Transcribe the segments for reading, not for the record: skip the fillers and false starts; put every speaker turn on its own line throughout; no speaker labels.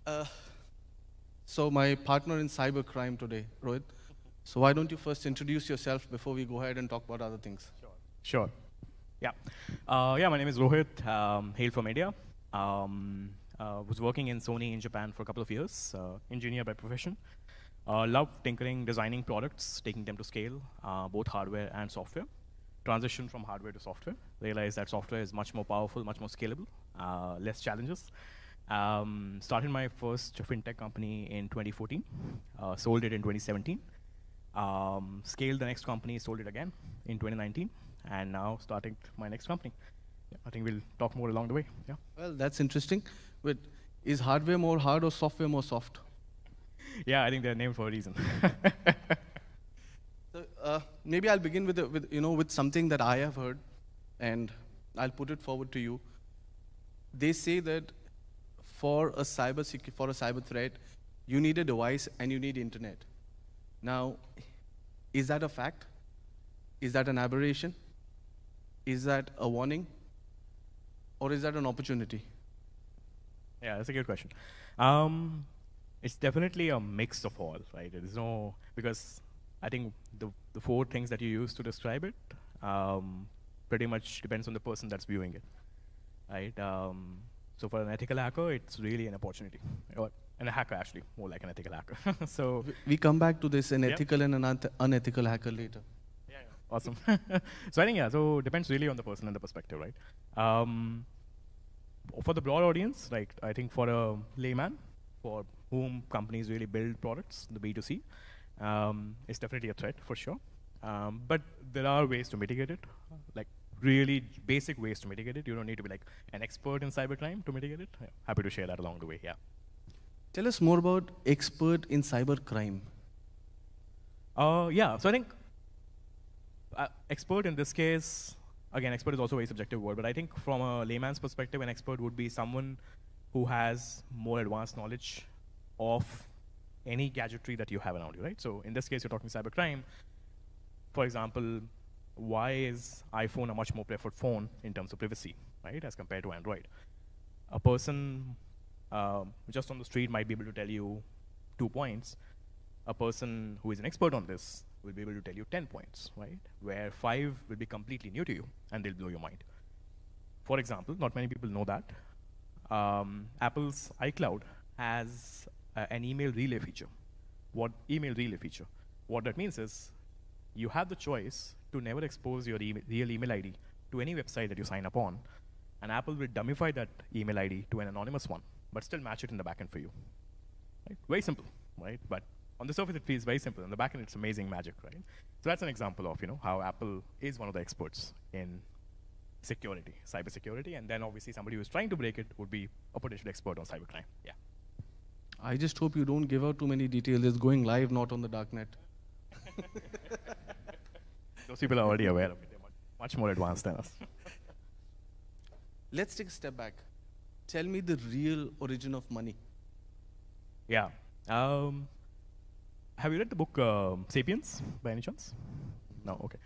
Uh, so my partner in cybercrime today, Rohit. So why don't you first introduce yourself before we go ahead and talk about other things?
Sure. Yeah. Yeah, my name is Rohit, hail from India. Was working in Sony in Japan for a couple of years, engineer by profession. Love tinkering, designing products, taking them to scale, both hardware and software. Transition from hardware to software. Realized that software is much more powerful, much more scalable, less challenges. Started my first fintech company in 2014, sold it in 2017. Scaled the next company, sold it again in 2019, and now starting my next company. Yeah, I think we'll talk more along the way. Yeah.
Well, that's interesting. But is hardware more hard or software more soft?
Yeah, I think they're named for a reason.
So, maybe I'll begin with something that I have heard, and I'll put it forward to you. They say that for a cyber threat, you need a device and you need internet. Now, is that a fact? Is that an aberration? Is that a warning? Or is that an opportunity?
Yeah, that's a good question. It's definitely a mix of all, right? There is no, because I think the four things that you use to describe it pretty much depends on the person that's viewing it, right? So for an ethical hacker, it's really an opportunity. And a hacker, actually, more like an ethical hacker. So
we come back to this, an ethical and an unethical hacker later.
Yeah, awesome. So I think, yeah, so it depends really on the person and the perspective, right? For the broad audience, like I think for a layman, for whom companies really build products, the B2C, it's definitely a threat for sure. But there are ways to mitigate it, like really basic ways to mitigate it. You don't need to be like an expert in cybercrime to mitigate it. Yeah, happy to share that along the way, yeah.
Tell us more about expert in cybercrime.
Yeah, so I think expert in this case, again, expert is also a very subjective word, but I think from a layman's perspective, an expert would be someone who has more advanced knowledge of any gadgetry that you have around you, right? So in this case, you're talking cybercrime. For example, why is iPhone a much more preferred phone in terms of privacy, right, as compared to Android? A person just on the street might be able to tell you 2 points. A person who is an expert on this will be able to tell you 10 points, right? Where 5 will be completely new to you, and they'll blow your mind. For example, not many people know that Apple's iCloud has an email relay feature. What that means is you have the choice to never expose your real email ID to any website that you sign up on, and Apple will dumbify that email ID to an anonymous one, but still match it in the backend for you. Right? Very simple, right? But on the surface, it feels very simple. In the backend, it's amazing magic, right? So that's an example of how Apple is one of the experts in security, cybersecurity, and then obviously somebody who's trying to break it would be a potential expert on cybercrime. Yeah.
I just hope you don't give out too many details. It's going live, not on the darknet.
Those people are already aware of it. They're much more advanced than us.
Let's take a step back. Tell me the real origin of money.
Yeah. Have you read the book Sapiens by any chance? No, okay.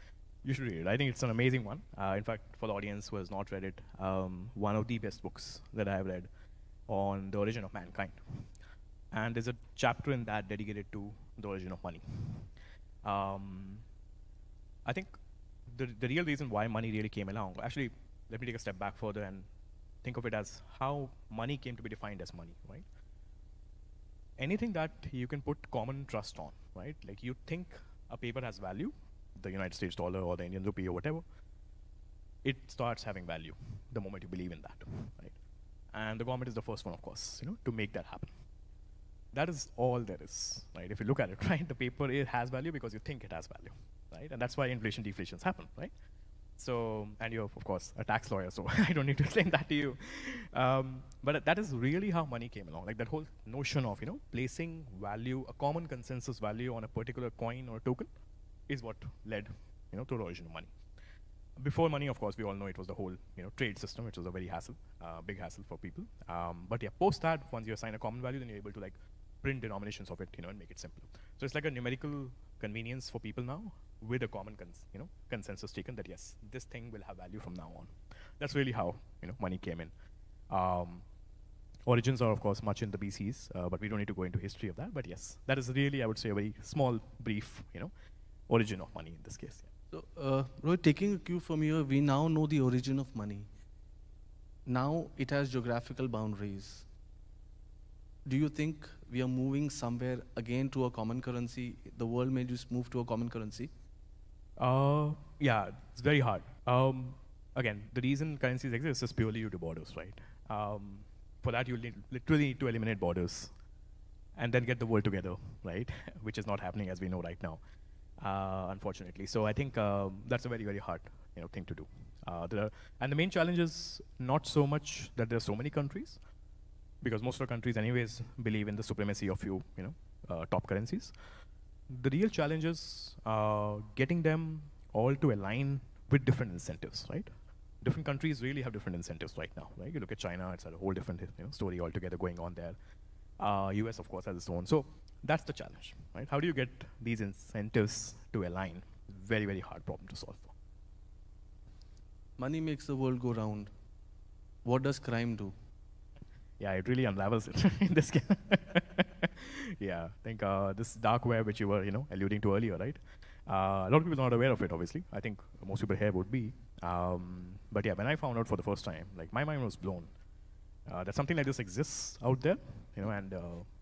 You should read it. I think it's an amazing one. In fact, for the audience who has not read it, one of the best books that I have read on the origin of mankind. And there's a chapter in that dedicated to the origin of money. I think the real reason why money really came along, actually, let me take a step back further and think of it as how money came to be defined as money, right? Anything that you can put common trust on, right? Like you think a paper has value, the United States dollar or the Indian rupee or whatever, it starts having value the moment you believe in that, right? And the government is the first one, of course, to make that happen. That is all there is, right? If you look at it, right, the paper has value because you think it has value, right? And that's why inflation deflations happen, right? So, and you're, of course, a tax lawyer, so I don't need to explain that to you. But that is really how money came along. Like that whole notion of, placing value, a common consensus value on a particular coin or token is what led, to the origin of money. Before money, of course, we all know it was the whole, trade system, which was a very big hassle for people. But yeah, post that, once you assign a common value, then you're able to like print denominations of it, and make it simple. So it's like a numerical convenience for people now with a common consensus taken that yes, this thing will have value from now on. That's really how money came in. origins are, of course, much in the BCs, but we don't need to go into history of that. But yes, that is really, I would say, a very small, brief, origin of money in this case. Yeah.
So, Rohit, taking a cue from here, we now know the origin of money. Now it has geographical boundaries. Do you think we are moving somewhere again to a common currency? The world may just move to a common currency?
Yeah, it's very hard. Again, the reason currencies exist is purely due to borders, right? For that, you literally need to eliminate borders and then get the world together, right? Which is not happening as we know right now, unfortunately. So I think that's a very, very hard thing to do. And the main challenge is not so much that there are so many countries, because most of the countries anyways believe in the supremacy of few top currencies. The real challenge is getting them all to align with different incentives, right? Different countries really have different incentives right now, right? You look at China, it's a whole different story altogether going on there. US, of course, has its own. So that's the challenge, right? How do you get these incentives to align? Very, very hard problem to solve for.
Money makes the world go round. What does crime do?
Yeah, it really unravels it in this case. Yeah, I think this dark web, which you were alluding to earlier, right? A lot of people are not aware of it, obviously. I think most people here would be. But yeah, when I found out for the first time, like my mind was blown. That something like this exists out there, and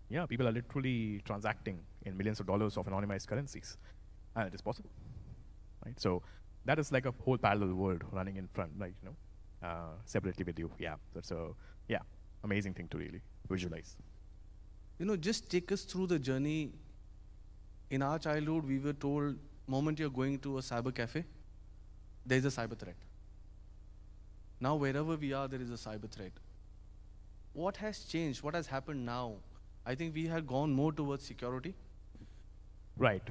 yeah, people are literally transacting in millions of dollars of anonymized currencies, and it is possible, right? So that is like a whole parallel world running in front, like separately with you. Yeah, that's a amazing thing to really visualize.
Just take us through the journey. In our childhood, we were told, moment you're going to a cyber cafe, there's a cyber threat. Now, wherever we are, there is a cyber threat. What has changed? What has happened now? I think we have gone more towards security.
Right.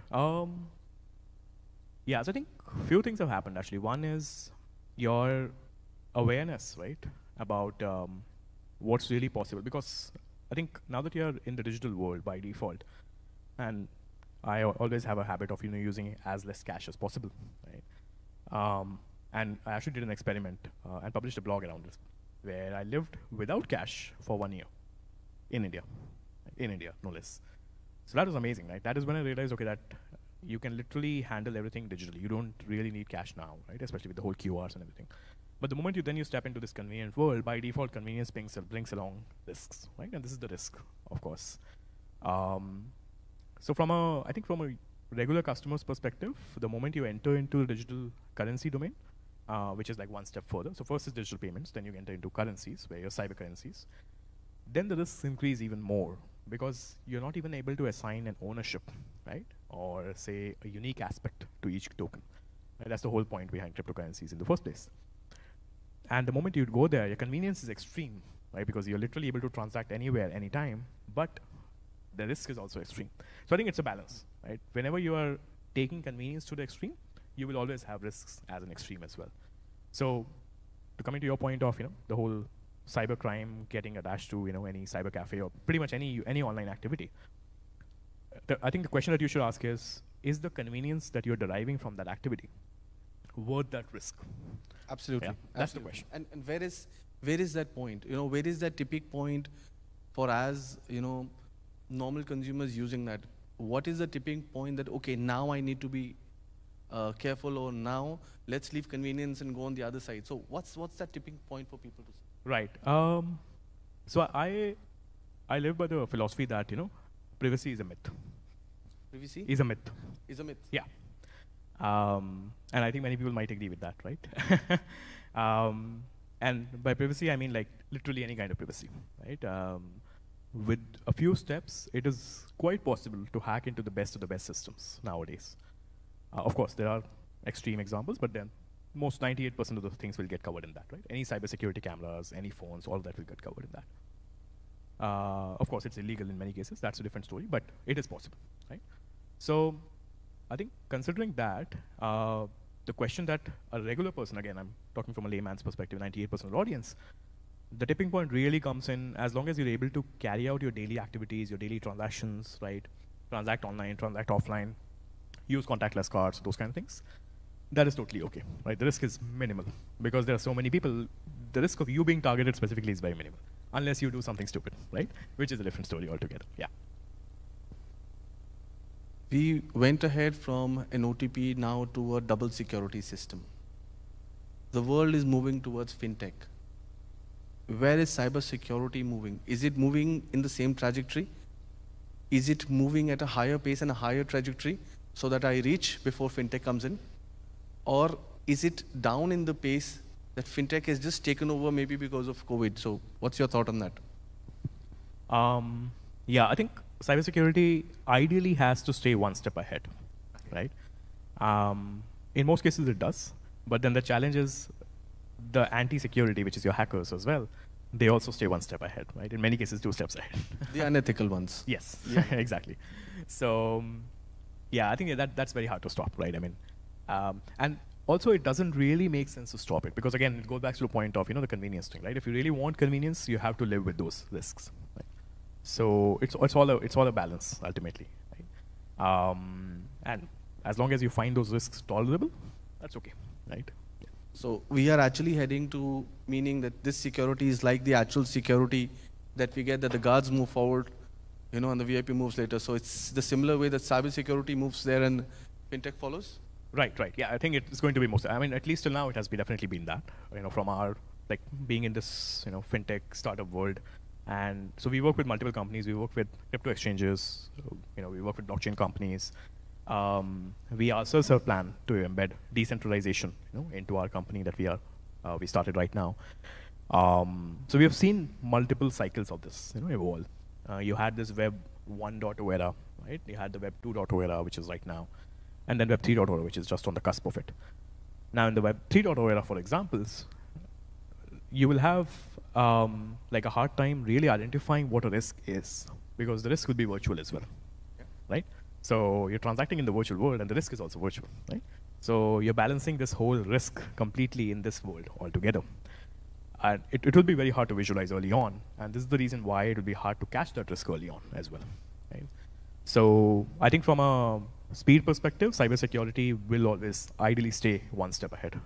Yeah, so I think a few things have happened, actually. One is your awareness, right, about what's really possible. Because I think now that you're in the digital world by default, and I always have a habit of using as less cash as possible, right? And I actually did an experiment and published a blog around this, where I lived without cash for 1 year in India, no less. So that was amazing, right? That is when I realized, okay, that you can literally handle everything digitally. You don't really need cash now, right? Especially with the whole QRs and everything. But the moment you step into this convenient world, by default, convenience brings along risks, right? And this is the risk, of course. So I think from a regular customer's perspective, the moment you enter into the digital currency domain, which is like one step further. So first is digital payments, then you enter into currencies, where you're cyber currencies. Then the risks increase even more, because you're not even able to assign an ownership, right? Or say a unique aspect to each token. Right? That's the whole point behind cryptocurrencies in the first place. And the moment you go there, your convenience is extreme, right? Because you're literally able to transact anywhere, anytime, but the risk is also extreme. So I think it's a balance, right? Whenever you are taking convenience to the extreme, you will always have risks as an extreme as well. So to come into your point of, the whole cyber crime getting attached to, any cyber cafe or pretty much any online activity, I think the question that you should ask is the convenience that you're deriving from that activity worth that risk?
Absolutely.
Yeah, that's the question.
And where is that point? Where is that tipping point for as, normal consumers using that? What is the tipping point that, okay, now I need to be careful, or now let's leave convenience and go on the other side? So what's that tipping point for people to see?
Right. So I live by the philosophy that, privacy is a myth.
Privacy?
Is a myth.
Is a myth.
Yeah. And I think many people might agree with that, right? And by privacy, I mean like literally any kind of privacy, right? With a few steps, it is quite possible to hack into the best of the best systems nowadays. Of course, there are extreme examples, but then most 98% of the things will get covered in that, right? Any cybersecurity cameras, any phones, all of that will get covered in that. Of course, it's illegal in many cases. That's a different story, but it is possible, right? So I think considering that, the question that a regular person, again, I'm talking from a layman's perspective, 98% of the audience, the tipping point really comes in as long as you're able to carry out your daily activities, your daily transactions, right? Transact online, transact offline, use contactless cards, those kind of things. That is totally okay, right? The risk is minimal because there are so many people. The risk of you being targeted specifically is very minimal. unless you do something stupid, right? Which is a different story altogether. Yeah.
We went ahead from an OTP now to a double security system. The world is moving towards fintech. Where is cybersecurity moving? Is it moving in the same trajectory? Is it moving at a higher pace and a higher trajectory so that I reach before fintech comes in? Or is it down in the pace that fintech has just taken over maybe because of COVID? So what's your thought on that?
Yeah, I think cybersecurity ideally has to stay one step ahead, right? In most cases it does, but then the challenge is the anti-security, which is your hackers as well, they also stay one step ahead, right? In many cases, 2 steps ahead.
The unethical ones.
Yes,
Yeah.
exactly. So, yeah, I think that's very hard to stop, right? I mean, and also it doesn't really make sense to stop it because again, it goes back to the point of, the convenience thing, right? If you really want convenience, you have to live with those risks, right? So it's all a balance ultimately, right? And as long as you find those risks tolerable, that's okay, right?
So we are actually heading to meaning that this security is like the actual security that we get, that the guards move forward, and the VIP moves later. So it's the similar way that cybersecurity moves there and fintech follows?
Right. Yeah, I think it's going to be most. I mean, at least till now, it has definitely been that. From our being in this fintech startup world, and so we work with multiple companies. We work with crypto exchanges. We work with blockchain companies. We ourselves have planned to embed decentralization, into our company that we started right now. So we have seen multiple cycles of this, evolve. You had this Web 1.0 era, right? You had the Web 2.0 era, which is right now, and then Web 3.0, which is just on the cusp of it. Now, in the Web 3.0 era, for examples, you will have a hard time really identifying what a risk is, because the risk will be virtual as well, right? So you're transacting in the virtual world, and the risk is also virtual, right? So you're balancing this whole risk completely in this world altogether. And it will be very hard to visualize early on, and this is the reason why it will be hard to catch that risk early on as well, right? So I think from a speed perspective, cybersecurity will always ideally stay one step ahead,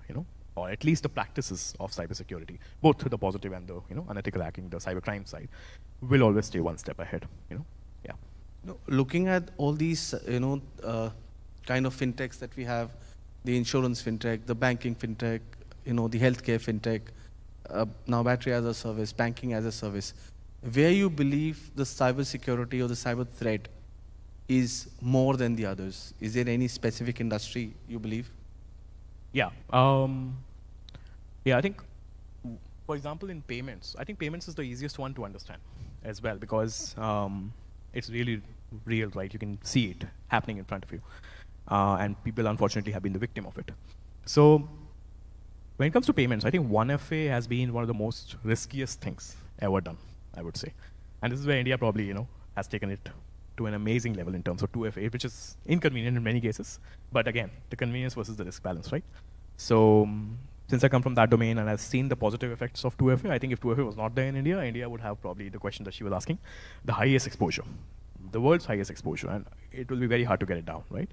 or at least the practices of cybersecurity, both the positive and the unethical hacking, the cybercrime side, will always stay one step ahead, Yeah.
Looking at all these, kind of fintechs that we have, the insurance fintech, the banking fintech, the healthcare fintech, now battery as a service, banking as a service, where you believe the cybersecurity or the cyber threat is more than the others? Is there any specific industry you believe?
Yeah. I think, for example, in payments, I think payments is the easiest one to understand as well, because it's really real, right? You can see it happening in front of you. And people, unfortunately, have been the victim of it. So when it comes to payments, I think 1FA has been one of the most riskiest things ever done, I would say. And this is where India probably, has taken it to an amazing level in terms of 2FA, which is inconvenient in many cases. But again, the convenience versus the risk balance, right? So since I come from that domain and I've seen the positive effects of 2FA, I think if 2FA was not there in India, India would have probably the question that she was asking, the highest exposure, the world's highest exposure, and it will be very hard to get it down, right?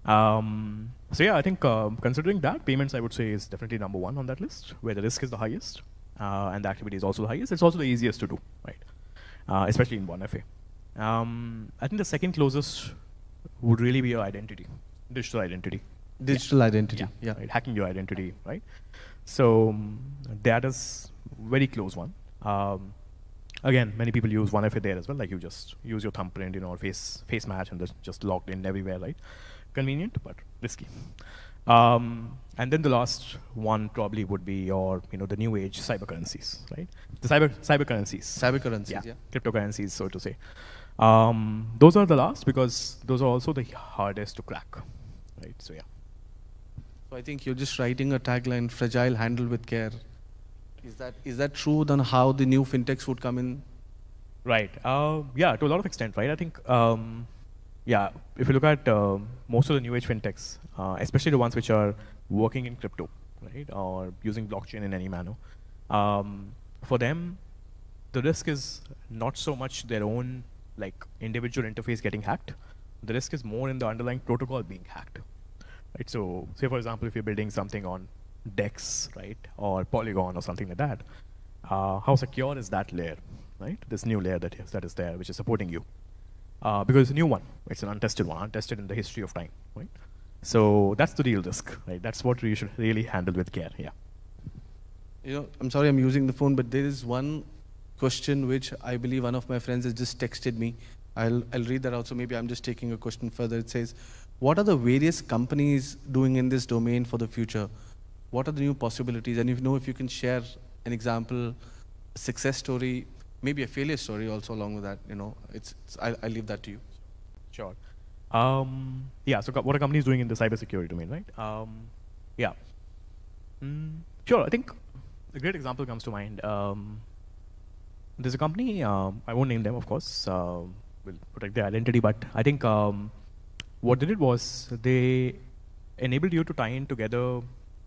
So yeah, I think considering that, payments I would say is definitely number one on that list, where the risk is the highest, and the activity is also the highest. It's also the easiest to do, right? Especially in 1FA. I think the second closest would really be your identity, digital identity.
Digital identity, yeah.
Right, hacking your identity, right? So that is very close one. Again, many people use 1FA there as well, like you just use your thumbprint, or face match, and just logged in everywhere, right? Convenient, but risky. And then the last one probably would be your, the new age cybercurrencies, right? The cybercurrencies.
Cybercurrencies, yeah.
Cryptocurrencies, so to say. Those are the last because those are also the hardest to crack, right? So yeah.
So I think you're just writing a tagline, fragile, handle with care. Is that true then how the new fintechs would come in?
Right. Yeah, to a lot of extent, right? I think, yeah, if you look at most of the new age fintechs, especially the ones which are working in crypto, right, or using blockchain in any manner, for them, the risk is not so much their own individual interface getting hacked. The risk is more in the underlying protocol being hacked, right? So, say for example, if you're building something on Dex, right, or Polygon or something like that, how secure is that layer, right? This new layer that is there, which is supporting you. Because it's a new one. It's an untested one, untested in the history of time, right? So that's the real risk, right? That's what you should really handle with care, yeah.
I'm sorry I'm using the phone, but there is one question which I believe one of my friends has just texted me. I'll read that out, so maybe I'm just taking a question further. It says, what are the various companies doing in this domain for the future? What are the new possibilities? And if you can share an example, a success story, maybe a failure story also along with that, I'll leave that to you.
Sure. Yeah, so what are companies doing in the cybersecurity domain, right? Yeah. Sure, I think a great example comes to mind. There's a company, I won't name them, of course, we'll protect their identity, but I think what they did was they enabled you to tie in together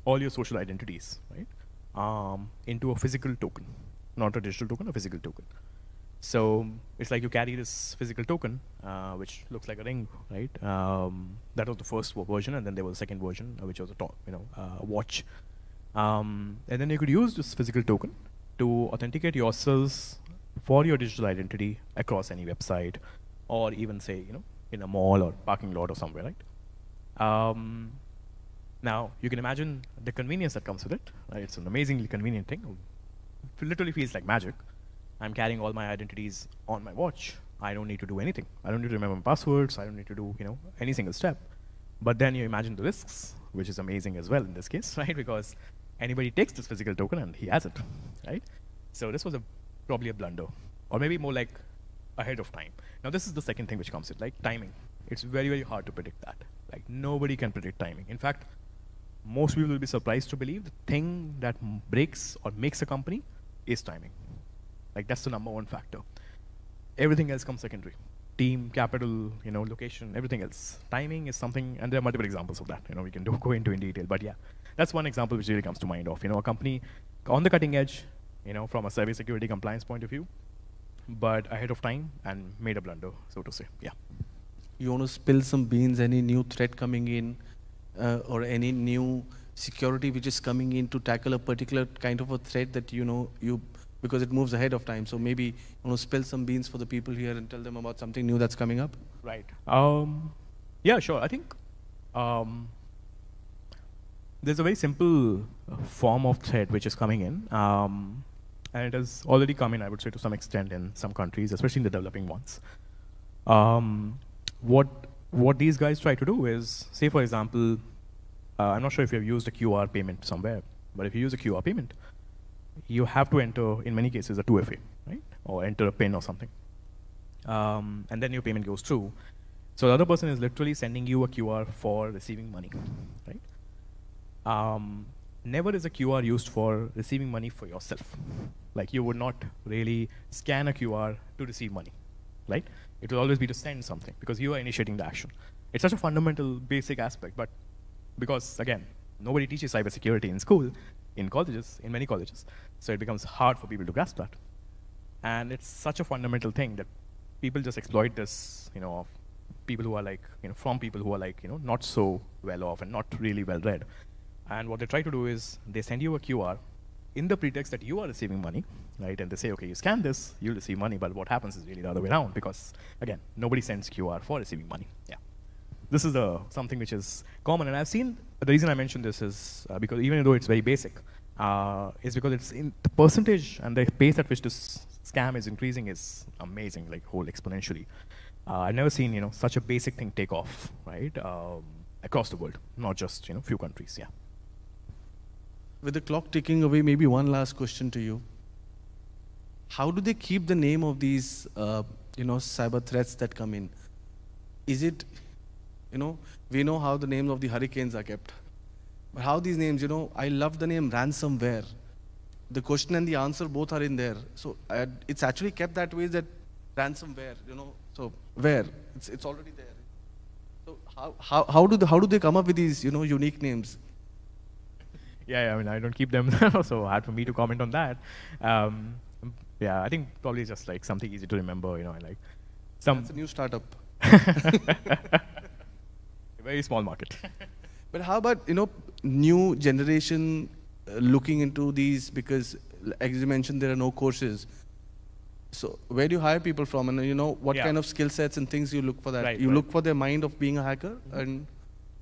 all your social identities, right, into a physical token, not a digital token, a physical token. So it's like you carry this physical token, which looks like a ring, right? That was the first version, and then there was a second version, which was a watch. And then you could use this physical token to authenticate yourselves for your digital identity across any website, or even say, in a mall or parking lot or somewhere, right? Now, you can imagine the convenience that comes with it, right? It's an amazingly convenient thing. It literally feels like magic. I'm carrying all my identities on my watch. I don't need to do anything. I don't need to remember my passwords. I don't need to do, any single step. But then you imagine the risks, which is amazing as well in this case, right? Because anybody takes this physical token and he has it, right? So this was probably a blunder, or maybe more like ahead of time. Now this is the second thing which comes with, like timing. It's very, very hard to predict that. Like nobody can predict timing. In fact, most people will be surprised to believe the thing that breaks or makes a company is timing. Like that's the number one factor. Everything else comes secondary. Team, capital, location, everything else. Timing is something, and there are multiple examples of that. We can go into in detail, but yeah, that's one example which really comes to mind of, a company on the cutting edge, from a cybersecurity compliance point of view, but ahead of time and made a blunder, so to say, yeah.
You want to spill some beans, any new threat coming in, or any new security which is coming in to tackle a particular kind of a threat that because it moves ahead of time. So maybe you want to spill some beans for the people here and tell them about something new that's coming up?
Right. Yeah, sure. I think there's a very simple form of threat which is coming in. And it has already come in, I would say, to some extent in some countries, especially in the developing ones. What these guys try to do is, say, for example, I'm not sure if you've used a QR payment somewhere, but if you use a QR payment, you have to enter, in many cases, a 2FA, right? Or enter a PIN or something. And then your payment goes through. So the other person is literally sending you a QR for receiving money, right? Never is a QR used for receiving money for yourself. Like you would not really scan a QR to receive money, right? It will always be to send something because you are initiating the action. It's such a fundamental, basic aspect, but because, again, nobody teaches cybersecurity in school, in colleges, in many colleges, so it becomes hard for people to grasp that. And it's such a fundamental thing that people just exploit this, of people who are like, from people who are like, not so well off and not really well read. And what they try to do is they send you a QR in the pretext that you are receiving money, right? And they say, okay, you scan this, you'll receive money, but what happens is really the other way around because, again, nobody sends QR for receiving money, yeah. This is something which is common, and I've seen, the reason I mention this is because even though it's very basic, is because it's in the percentage and the pace at which this scam is increasing is amazing, like whole exponentially. I've never seen, such a basic thing take off, right? Across the world, not just, few countries, yeah.
With the clock ticking away, maybe one last question to you. How do they keep the name of these, cyber threats that come in? Is it, we know how the names of the hurricanes are kept. But how these names, I love the name ransomware. The question and the answer both are in there. So it's actually kept that way, that ransomware, so where? It's already there. So how do they come up with these, unique names?
Yeah, I mean, I don't keep them, so hard for me to comment on that. Yeah, I think probably just like something easy to remember, like some.
That's a new startup.
A very small market.
But how about, new generation looking into these, because as you mentioned, there are no courses. So where do you hire people from, and what kind of skill sets and things you look for that?
Right,
you
right.
look for their mind of being a hacker and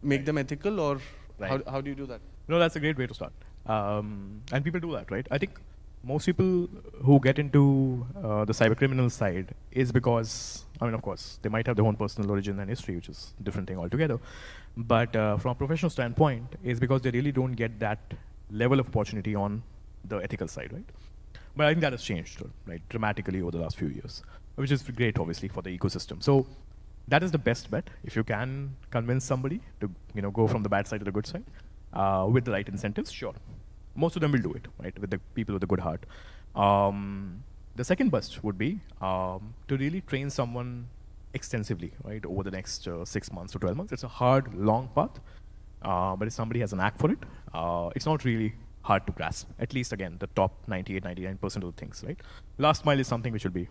make them ethical, or how do you do that?
No, that's a great way to start. And people do that, right? I think most people who get into the cybercriminal side is because, I mean, of course, they might have their own personal origin and history, which is a different thing altogether. But from a professional standpoint, is because they really don't get that level of opportunity on the ethical side, right? But I think that has changed, right, dramatically over the last few years, which is great, obviously, for the ecosystem. So that is the best bet. If you can convince somebody to, go from the bad side to the good side with the right incentives, sure. Most of them will do it, right, with the people with a good heart. The second best would be to really train someone extensively, right, over the next 6 months to 12 months. It's a hard, long path, but if somebody has a knack for it, it's not really hard to grasp. At least, again, the top 98, 99% of the things, right? Last mile is something which will be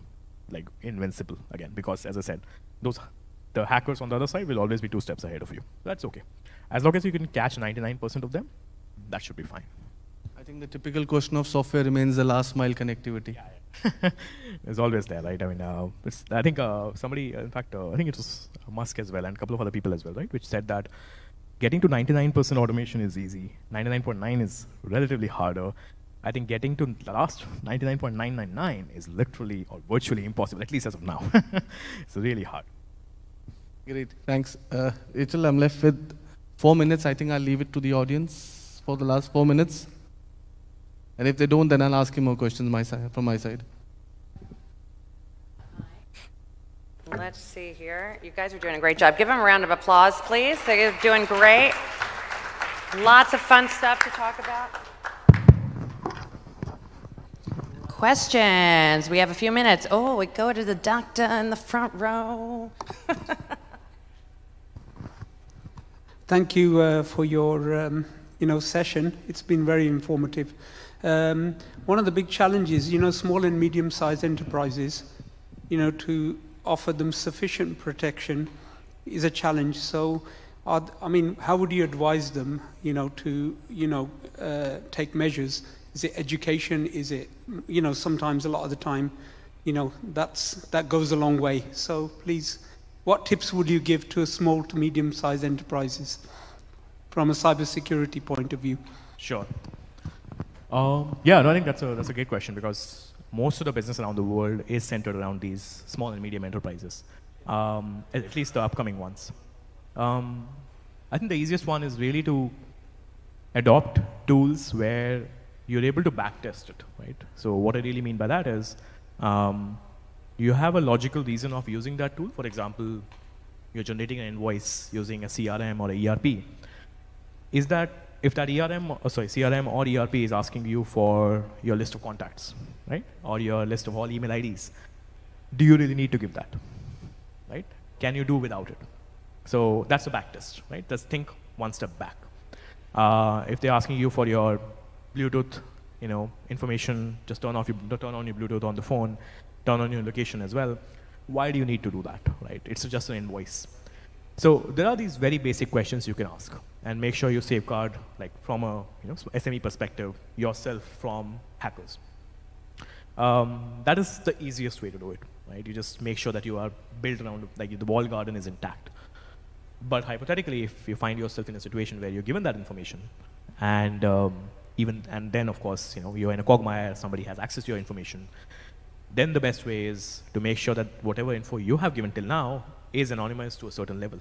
like invincible, again, because as I said, the hackers on the other side will always be 2 steps ahead of you. That's okay. As long as you can catch 99% of them, that should be fine.
I think the typical question of software remains the last mile connectivity.
Yeah. It's always there, right? I mean, I think somebody, in fact, I think it was Musk as well, and a couple of other people as well, right, which said that getting to 99% automation is easy. 99.9 is relatively harder. I think getting to the last 99.999 is literally or virtually impossible, at least as of now. It's really hard.
Great, thanks. Rachel, I'm left with 4 minutes. I think I'll leave it to the audience for the last 4 minutes. And if they don't, then I'll ask you more questions from my side.
Let's see here. You guys are doing a great job. Give them a round of applause, please. They're doing great. Lots of fun stuff to talk about. Questions. We have a few minutes. Oh, we go to the doctor in the front row.
Thank you for your session. It's been very informative. One of the big challenges, small and medium-sized enterprises, to offer them sufficient protection is a challenge. So, how would you advise them, to, take measures? Is it education? Is it, sometimes a lot of the time, that goes a long way. So please, what tips would you give to a small to medium-sized enterprises from a cybersecurity point of view?
Sure. Yeah, no, I think that's a great question, because most of the business around the world is centered around these small and medium enterprises, at least the upcoming ones. I think the easiest one is really to adopt tools where you're able to backtest it, right? So what I really mean by that is you have a logical reason of using that tool. For example, you're generating an invoice using a CRM or a ERP. Is that if that CRM or ERP is asking you for your list of contacts, right, or your list of all email IDs, do you really need to give that, right? Can you do without it? So that's a back test, right? Just think one step back. If they're asking you for your Bluetooth, information, just turn on your Bluetooth on the phone, turn on your location as well. Why do you need to do that, right? It's just an invoice. So there are these very basic questions you can ask, and make sure you safeguard, like from a SME perspective, yourself from hackers. That is the easiest way to do it, right? You just make sure that you are built around, like the walled garden is intact. But hypothetically, if you find yourself in a situation where you're given that information, and then of course, you're in a quagmire, somebody has access to your information, then the best way is to make sure that whatever info you have given till now is anonymized to a certain level,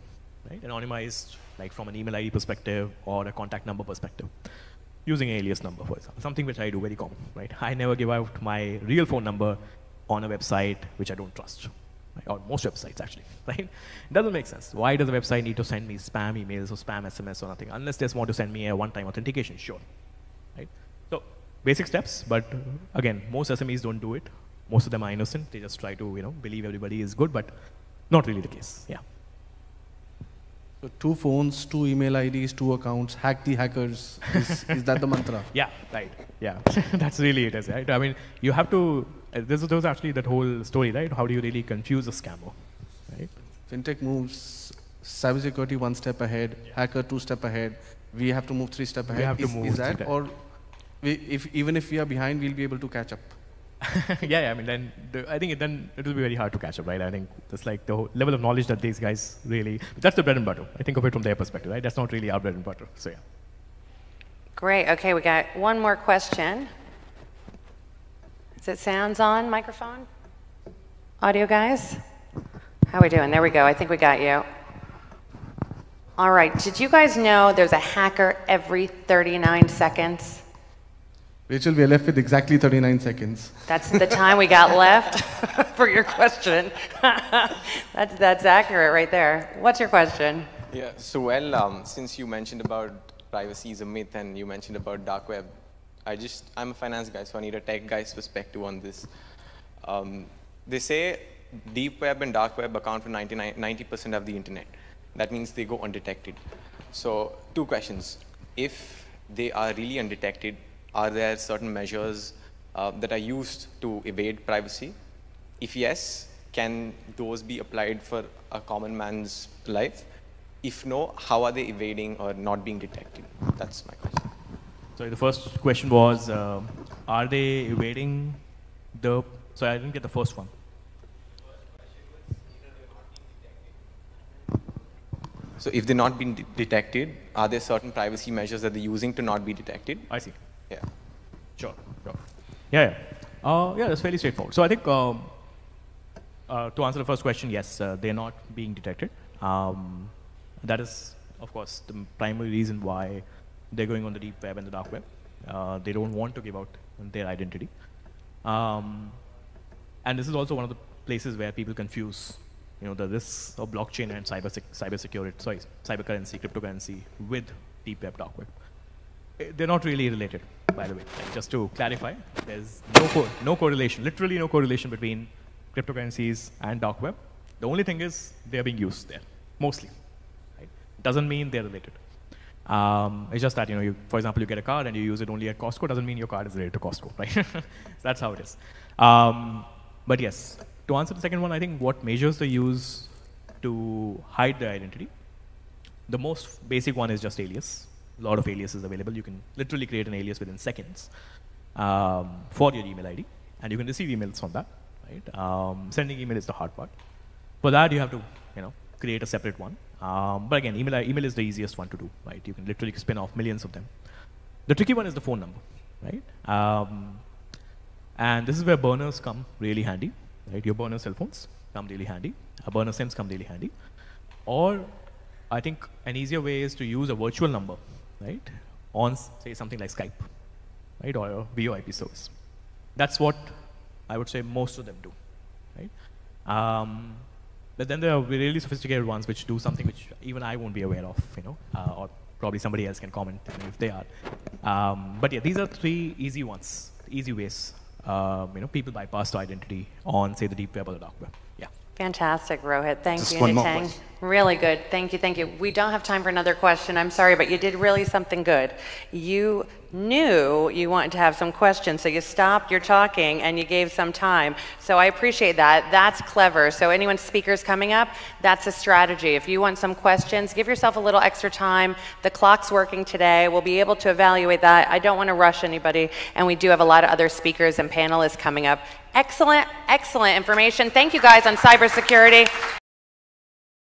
right? Anonymized, like from an email ID perspective or a contact number perspective, using an alias number, for example, something which I do very common, right? I never give out my real phone number on a website which I don't trust, right? Or most websites actually, right? It doesn't make sense. Why does a website need to send me spam emails or spam SMS or nothing, unless they just want to send me a one-time authentication, sure, right? So basic steps, but again, most SMEs don't do it. Most of them are innocent. They just try to, believe everybody is good, but not really the case, yeah.
So 2 phones, 2 email IDs, 2 accounts, hack the hackers. Is that the mantra?
Yeah, right. Yeah, that's really it, right? I mean, you have to, this was actually that whole story, right? How do you really confuse a scammer, right?
Fintech moves cybersecurity 1 step ahead, hacker 2 step ahead. We have to move 3 steps ahead.
We have to move
is that, or even if we are behind, we'll be able to catch up.
Yeah, I mean, then I think then it will be very hard to catch up, right? I think that's like the level of knowledge that these guys really, that's the bread and butter. I think of it from their perspective, right? That's not really our bread and butter, so yeah.
Great, okay, we got one more question. Is it sounds on, microphone? Audio guys? How are we doing? There we go, I think we got you. All right, did you guys know there's a hacker every 39 seconds?
Rachel, we are left with exactly 39 seconds.
That's the time we got left for your question. That's accurate right there. What's your question?
Yeah, so well, since you mentioned about privacy is a myth and you mentioned about dark web, I'm a finance guy, so I need a tech guy's perspective on this. They say deep web and dark web account for 90% of the internet. That means they go undetected. So 2 questions. If they are really undetected, are there certain measures that are used to evade privacy? If yes, can those be applied for a common man's life? If no, how are they evading or not being detected? That's my question.
So the first question was, are they evading the, so I didn't get the first one.
So if they're not being detected, are there certain privacy measures that they're using to not be detected?
I see.
Yeah.
Sure. Yeah. Yeah, that's fairly straightforward. So I think to answer the first question, yes, they're not being detected. That is, of course, the primary reason why they're going on the deep web and the dark web. They don't want to give out their identity. And this is also one of the places where people confuse, the risks of blockchain and cybercurrency, cryptocurrency with deep web, dark web. They're not really related, by the way. Like, just to clarify, there's no correlation, literally no correlation between cryptocurrencies and dark web. The only thing is they're being used there, mostly. Right? Doesn't mean they're related. It's just that, for example, you get a card and you use it only at Costco, doesn't mean your card is related to Costco, right? So that's how it is. But yes, to answer the second one, I think what measures they use to hide their identity, the most basic one is just alias. A lot of aliases available. You can literally create an alias within seconds for your email ID, and you can receive emails from that. Right? Sending email is the hard part. For that, you have to, create a separate one. But again, email is the easiest one to do. Right? You can literally spin off millions of them. The tricky one is the phone number, right? And this is where burners come really handy. Right? Your burner cell phones come really handy. Burner SIMs come really handy. Or I think an easier way is to use a virtual number, right, on, say, something like Skype, right, or a VoIP service. That's what I would say most of them do, right? But then there are really sophisticated ones which do something which even I won't be aware of, or probably somebody else can comment if they are. But yeah, these are 3 easy ones, easy ways, people bypass the identity on, say, the deep web or the dark web. Yeah.
Fantastic, Rohit. Thank
Just
you,
one more
Nitin.
question.
Really good. Thank you. We don't have time for another question. I'm sorry, but you did really something good. You knew you wanted to have some questions, so you stopped your talking and you gave some time. So I appreciate that. That's clever. So anyone speakers coming up, that's a strategy. If you want some questions, give yourself a little extra time. The clock's working today. We'll be able to evaluate that. I don't want to rush anybody, and we do have a lot of other speakers and panelists coming up. Excellent information. Thank you guys on cybersecurity.